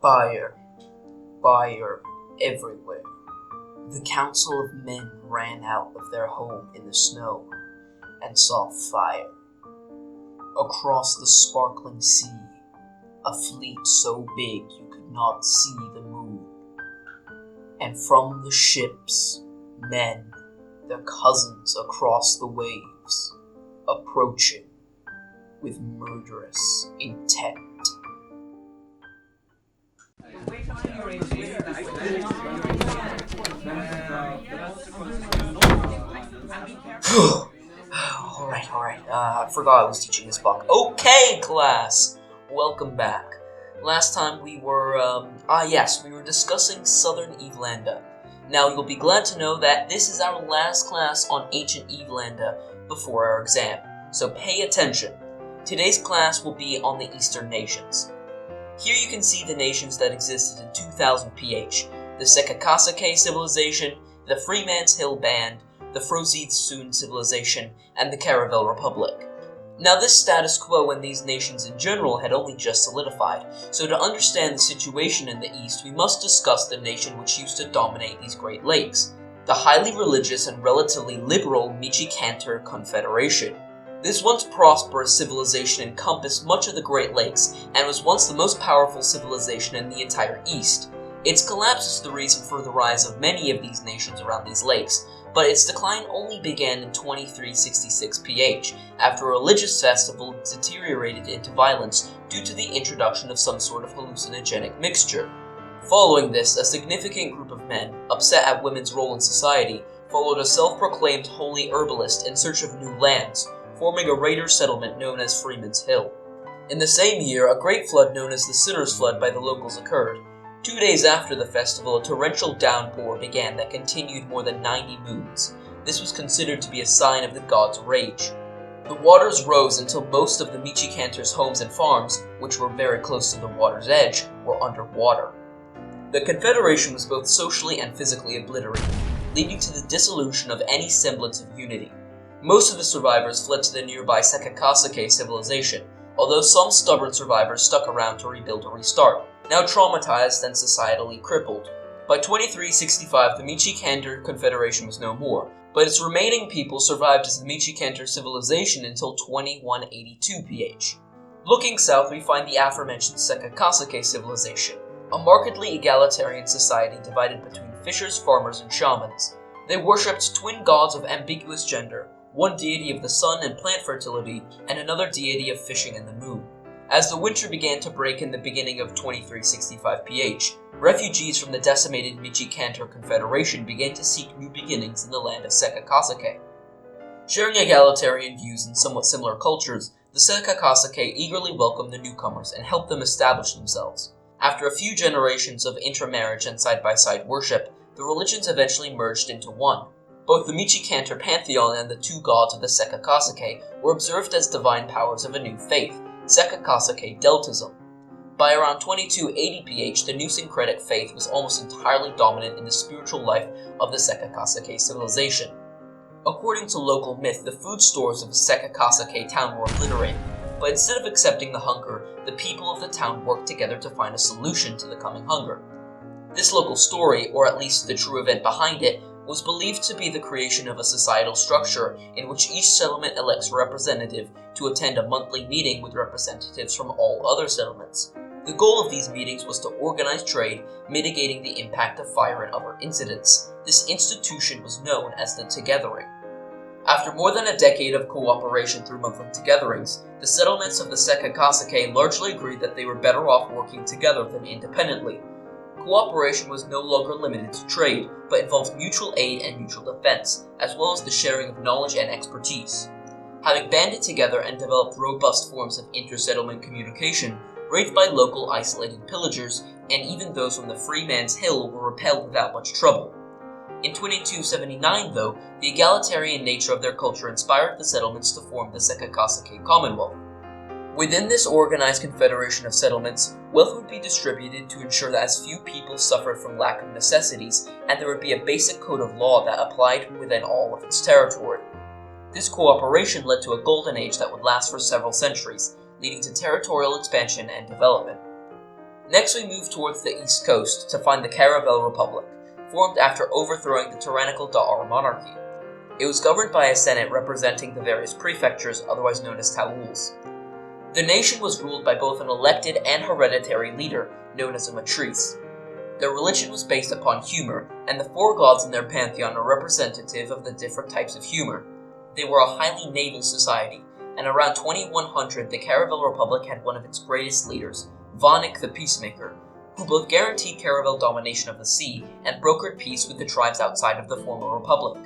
Fire. Fire everywhere. The council of men ran out of their home in the snow and saw fire. Across the sparkling sea, a fleet so big you could not see the moon. And from the ships, men, their cousins across the waves, approaching with murderous intent. Alright. I forgot I was teaching this book. Okay, class! Welcome back. Last time we were, we were discussing southern Eivelande. Now, you'll be glad to know that this is our last class on ancient Eivelande before our exam, so pay attention. Today's class will be on the Eastern nations. Here you can see the nations that existed in 2000 PH, the Seasa civilization, the Freeman's Hill Band, the Froid Sun civilization, and the Caravel Republic. Now, this status quo in these nations in general had only just solidified, so to understand the situation in the East, we must discuss the nation which used to dominate these Great Lakes, the highly religious and relatively liberal Miji Canter Confederation. This once prosperous civilization encompassed much of the Great Lakes and was once the most powerful civilization in the entire East. Its collapse is the reason for the rise of many of these nations around these lakes, but its decline only began in 2366 PH, after a religious festival deteriorated into violence due to the introduction of some sort of hallucinogenic mixture. Following this, a significant group of men, upset at women's role in society, followed a self-proclaimed holy herbalist in search of new lands, forming a raider settlement known as Freeman's Hill. In the same year, a great flood known as the Sinner's Flood by the locals occurred. 2 days after the festival, a torrential downpour began that continued more than 90 moons. This was considered to be a sign of the gods' rage. The waters rose until most of the Miji Canter's homes and farms, which were very close to the water's edge, were underwater. The Confederation was both socially and physically obliterated, leading to the dissolution of any semblance of unity. Most of the survivors fled to the nearby Seasa civilization, although some stubborn survivors stuck around to rebuild or restart, now traumatized and societally crippled. By 2365, the Miji Canter Confederation was no more, but its remaining people survived as the Miji Canter civilization until 2182 PH. Looking south, we find the aforementioned Seasa civilization, a markedly egalitarian society divided between fishers, farmers, and shamans. They worshipped twin gods of ambiguous gender, one deity of the sun and plant fertility, and another deity of fishing and the moon. As the winter began to break in the beginning of 2365 PH, refugees from the decimated Miji Canter Confederation began to seek new beginnings in the land of Seasa. Sharing egalitarian views and somewhat similar cultures, the Seasa eagerly welcomed the newcomers and helped them establish themselves. After a few generations of intermarriage and side-by-side worship, the religions eventually merged into one. Both the Miji Canter pantheon and the two gods of the Seasa were observed as divine powers of a new faith, Seasa Deltism. By around 2280 PH, the new syncretic faith was almost entirely dominant in the spiritual life of the Seasa civilization. According to local myth, the food stores of the Seasa town were obliterated, but instead of accepting the hunger, the people of the town worked together to find a solution to the coming hunger. This local story, or at least the true event behind it, was believed to be the creation of a societal structure in which each settlement elects a representative to attend a monthly meeting with representatives from all other settlements. The goal of these meetings was to organize trade, mitigating the impact of fire and other incidents. This institution was known as the Togethering. After more than a decade of cooperation through monthly togotherings, the settlements of the Seasa largely agreed that they were better off working together than independently. Cooperation was no longer limited to trade, but involved mutual aid and mutual defense, as well as the sharing of knowledge and expertise. Having banded together and developed robust forms of inter-settlement communication, raids by local isolated pillagers, and even those from the Freeman's Hill were repelled without much trouble. In 2279, though, the egalitarian nature of their culture inspired the settlements to form the Seasa Commonwealth. Within this organized confederation of settlements, wealth would be distributed to ensure that as few people suffered from lack of necessities, and there would be a basic code of law that applied within all of its territory. This cooperation led to a golden age that would last for several centuries, leading to territorial expansion and development. Next we move towards the east coast to find the Caravel Republic, formed after overthrowing the tyrannical Da'ar monarchy. It was governed by a senate representing the various prefectures, otherwise known as Ta'uls. The nation was ruled by both an elected and hereditary leader, known as a matrice. Their religion was based upon humor, and the four gods in their pantheon are representative of the different types of humor. They were a highly naval society, and around 2100 the Caravel Republic had one of its greatest leaders, Vanek the Peacemaker, who both guaranteed Caravel domination of the sea and brokered peace with the tribes outside of the former republic.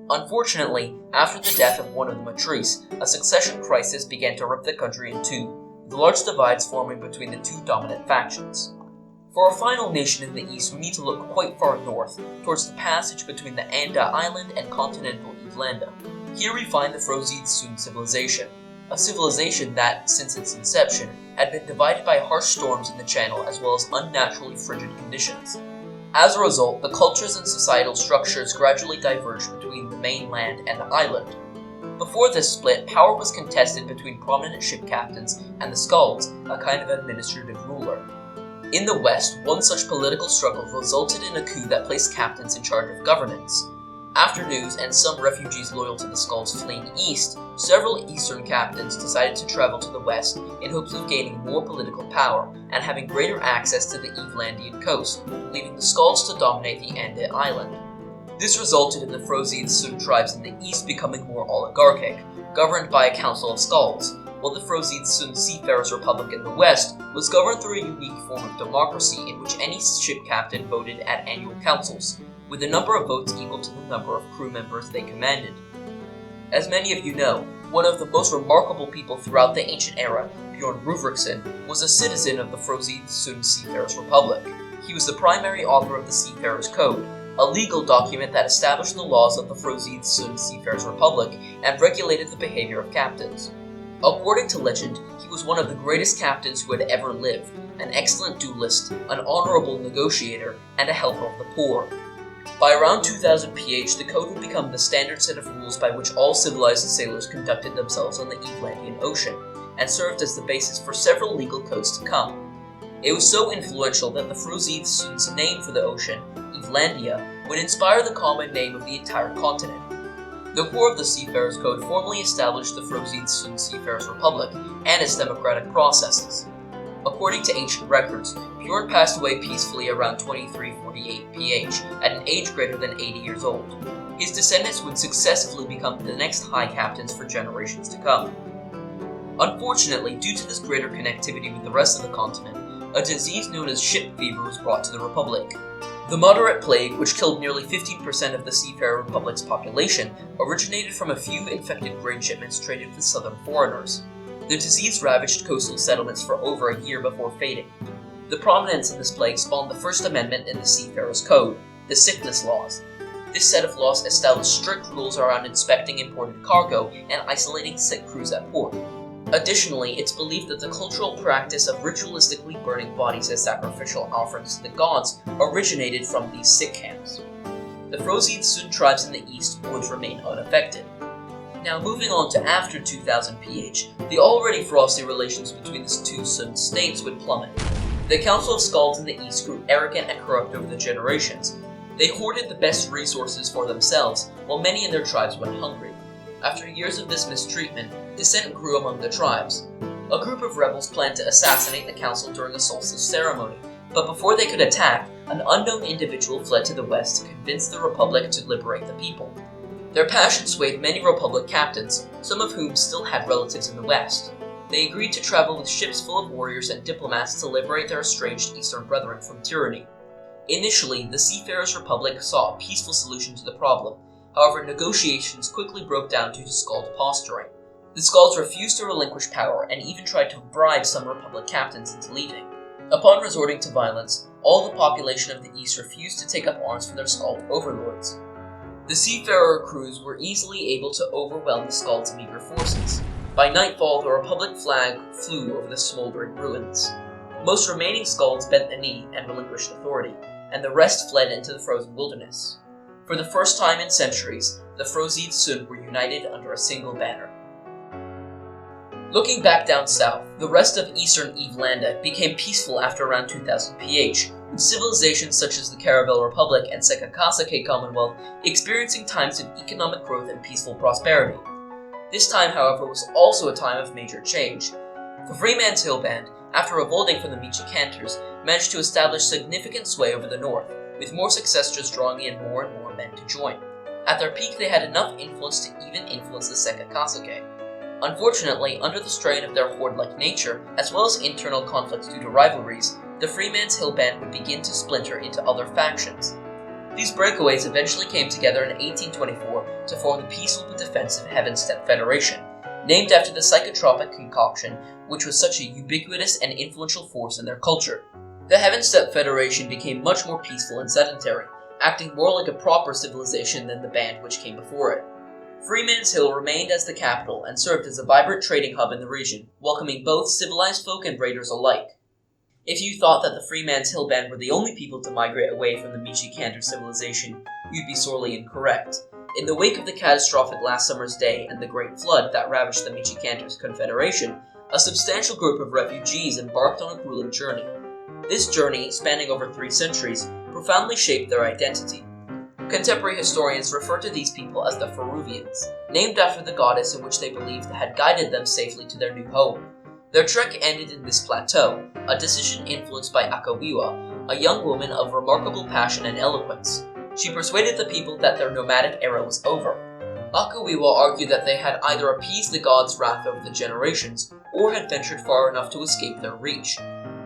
Unfortunately, after the death of one of the matrice, a succession crisis began to rip the country in two, with large divides forming between the two dominant factions. For our final nation in the east, we need to look quite far north, towards the passage between the Anda Island and continental Eivelande. Here we find the Froid Sun civilization, a civilization that, since its inception, had been divided by harsh storms in the channel as well as unnaturally frigid conditions. As a result, the cultures and societal structures gradually diverged between the mainland and the island. Before this split, power was contested between prominent ship captains and the Skalds, a kind of administrative ruler. In the west, one such political struggle resulted in a coup that placed captains in charge of governance. After news and some refugees loyal to the Skalds fleeing east, several eastern captains decided to travel to the west in hopes of gaining more political power and having greater access to the Eivelandian coast, leaving the Skalds to dominate the Anda Island. This resulted in the Froid Sun tribes in the east becoming more oligarchic, governed by a council of Skalds, while the Froid Sun Seafarers Republic in the west was governed through a unique form of democracy in which any ship captain voted at annual councils, with a number of votes equal to the number of crew members they commanded. As many of you know, one of the most remarkable people throughout the ancient era, Bjorn Ruvriksson, was a citizen of the Froid Sun Seafarers Republic. He was the primary author of the Seafarers Code, a legal document that established the laws of the Froid Sun Seafarers Republic and regulated the behavior of captains. According to legend, he was one of the greatest captains who had ever lived, an excellent duelist, an honorable negotiator, and a helper of the poor. By around 2000 PH, the code would become the standard set of rules by which all civilized sailors conducted themselves on the Eivelandian Ocean, and served as the basis for several legal codes to come. It was so influential that the Froid Sun's name for the ocean, Eivelandia, would inspire the common name of the entire continent. The core of the Seafarers Code formally established the Froid Sun Seafarers Republic and its democratic processes. According to ancient records, Bjorn passed away peacefully around 2348 PH at an age greater than 80 years old. His descendants would successively become the next high captains for generations to come. Unfortunately, due to this greater connectivity with the rest of the continent, a disease known as ship fever was brought to the Republic. The moderate plague, which killed nearly 15% of the Seafarer Republic's population, originated from a few infected grain shipments traded with southern foreigners. The disease ravaged coastal settlements for over a year before fading. The prominence of this plague spawned the First Amendment in the Seafarers Code, the Sickness Laws. This set of laws established strict rules around inspecting imported cargo and isolating sick crews at port. Additionally, it's believed that the cultural practice of ritualistically burning bodies as sacrificial offerings to the gods originated from these sick camps. The Froid Sun tribes in the east would remain unaffected. Now moving on to after 2000 PH, the already frosty relations between the two Sun states would plummet. The Council of Skalds in the east grew arrogant and corrupt over the generations. They hoarded the best resources for themselves, while many in their tribes went hungry. After years of this mistreatment, dissent grew among the tribes. A group of rebels planned to assassinate the council during a solstice ceremony, but before they could attack, an unknown individual fled to the west to convince the Republic to liberate the people. Their passion swayed many Republic captains, some of whom still had relatives in the west. They agreed to travel with ships full of warriors and diplomats to liberate their estranged eastern brethren from tyranny. Initially, the Seafarers Republic saw a peaceful solution to the problem. However, negotiations quickly broke down due to Skald posturing. The Skalds refused to relinquish power and even tried to bribe some Republic captains into leaving. Upon resorting to violence, all the population of the east refused to take up arms for their Skald overlords. The seafarer crews were easily able to overwhelm the Skald's meager forces. By nightfall, the Republic flag flew over the smoldering ruins. Most remaining Skalds bent the knee and relinquished authority, and the rest fled into the frozen wilderness. For the first time in centuries, the Froid Sun were united under a single banner. Looking back down south, the rest of eastern Eivelande became peaceful after around 2000 PH, with civilizations such as the Caravel Republic and Seasa Commonwealth experiencing times of economic growth and peaceful prosperity. This time, however, was also a time of major change. The Freeman's Hill Band, after revolting from the Miji Canters, managed to establish significant sway over the north, with more success just drawing in more and more men to join. At their peak, they had enough influence to even influence the Seasa. Unfortunately, under the strain of their horde-like nature, as well as internal conflicts due to rivalries, the Freeman's Hill Band would begin to splinter into other factions. These breakaways eventually came together in 1824 to form the peaceful but defensive Evanda Federation, named after the psychotropic concoction which was such a ubiquitous and influential force in their culture. The Evanda Federation became much more peaceful and sedentary, acting more like a proper civilization than the band which came before it. Freeman's Hill remained as the capital and served as a vibrant trading hub in the region, welcoming both civilized folk and raiders alike. If you thought that the Freeman's Hill Band were the only people to migrate away from the Miji Canter civilization, you'd be sorely incorrect. In the wake of the catastrophic last summer's day and the Great Flood that ravaged the Miji Canter's Confederation, a substantial group of refugees embarked on a grueling journey. This journey, spanning over 3 centuries, profoundly shaped their identity. Contemporary historians refer to these people as the Peruvians, named after the goddess in which they believed had guided them safely to their new home. Their trek ended in this plateau, a decision influenced by Akawiwa, a young woman of remarkable passion and eloquence. She persuaded the people that their nomadic era was over. Akawiwa argued that they had either appeased the gods' wrath over the generations, or had ventured far enough to escape their reach.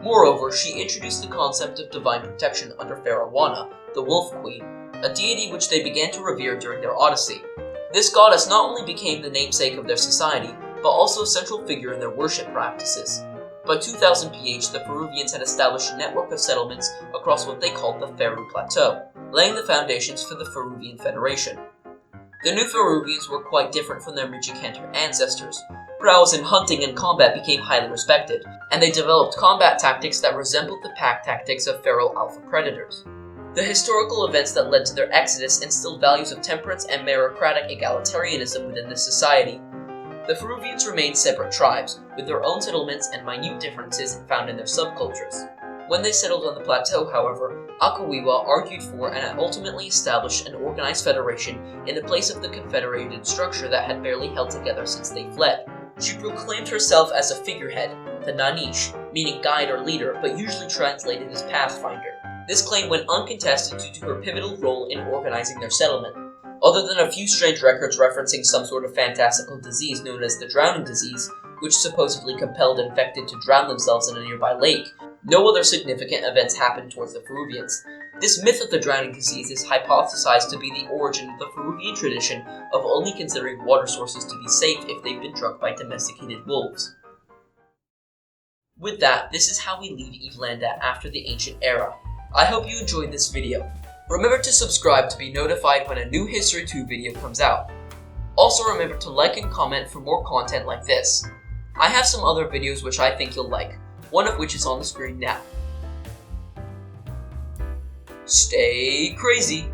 Moreover, she introduced the concept of divine protection under Pharaohwana, the Wolf Queen, a deity which they began to revere during their odyssey. This goddess not only became the namesake of their society, but also a central figure in their worship practices. By 2000 PH, the Peruvians had established a network of settlements across what they called the Feru Plateau, laying the foundations for the Peruvian Federation. The new Peruvians were quite different from their Miji Canter ancestors. Prowess in hunting and combat became highly respected, and they developed combat tactics that resembled the pack tactics of feral alpha predators. The historical events that led to their exodus instilled values of temperance and meritocratic egalitarianism within the society. The Peruvians remained separate tribes, with their own settlements and minute differences found in their subcultures. When they settled on the plateau, however, Akawiwa argued for and ultimately established an organized federation in the place of the confederated structure that had barely held together since they fled. She proclaimed herself as a figurehead, the Nanish, meaning guide or leader, but usually translated as pathfinder. This claim went uncontested due to her pivotal role in organizing their settlement. Other than a few strange records referencing some sort of fantastical disease known as the drowning disease, which supposedly compelled infected to drown themselves in a nearby lake, no other significant events happened towards the Peruvians. This myth of the drowning disease is hypothesized to be the origin of the Peruvian tradition of only considering water sources to be safe if they've been drunk by domesticated wolves. With that, this is how we leave Eivelande after the ancient era. I hope you enjoyed this video. Remember to subscribe to be notified when a new History 2 video comes out. Also remember to like and comment for more content like this. I have some other videos which I think you'll like, one of which is on the screen now. Stay crazy!